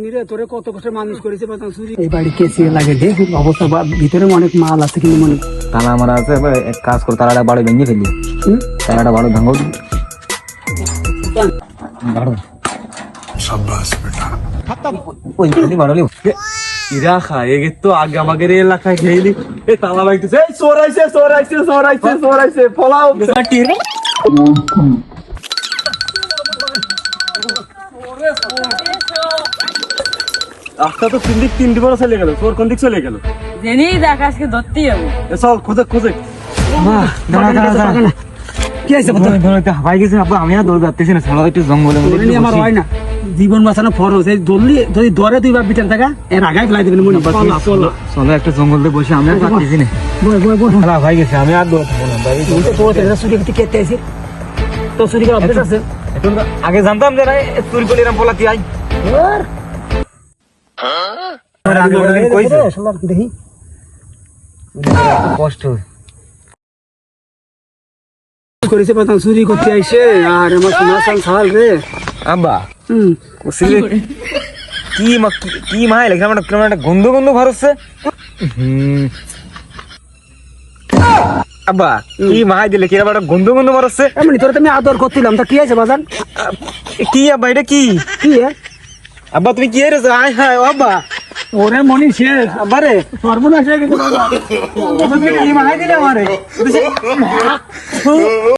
রে তোরে কত কষ্ট মানুষ করেছে বাজান চুরি এই বাড়ি কেসি লাগে দেখ অবস্থা ভিতরে অনেক মাল আছে কিন্তু মনে তালা আমার আছে এক কাজ কর তালাটা বাড়ি ভেঙে ফেলি তালাটা বাড়ি ভাঙো शाबाश बेटा ওই খালি বাড়ালি ইরা খায় তো আগে আমাদের এলাকায় খেয়েলি এ তালা বাইতেছে এই চোরাইছে ফলাও রাস্তা তো তিন দিক বড় চলে গেল তোর কোন দিক চলে গেল জেনি দেখ আজকে ধরতেই হবে চল খোঁজে কি আছে হাবাই গেছে আপু আমি আর দৌড় যাচ্তেছি না ছাড়া একটু জঙ্গলে আমার হয় না জীবন বাঁচানো ফরজ এই দললি যদি দরে দুই বার বিটার থাকা এর আগায় ফেলাই দেবেন মনে চলো একটা জঙ্গলে বসে আমি আর পাচ্ছি না খেলা ভাই গেছে আমি আর দৌড় থাকবো না ভাই চুরি করতে কেটে আছে তো চুরি করার অভ্যাস আছে এখন আগে জানতাম যে না চুরি করে এরম পলাতি আই দেখি কষ্ট করেছে বাজান চুরি করতে আইসে আর আমার সোনা সাল রে আব্বা কি মায় লেখা আমার কেমন একটা গন্ধ ঘর হচ্ছে আব্বা কি মায় দিলে কিরকম একটা গন্ধ ঘর হচ্ছে এমনি তোর আমি আদর করছিলাম তা কি আছে বাজান কি আব্বা এটা কি কি আব্বা তুমি কি এরেছো আয় হায় আব্বা ওরে মনি শেষ আব্বারে সর্বনাশ হয়ে গেছে বাবা কি মায় দিলে আমারে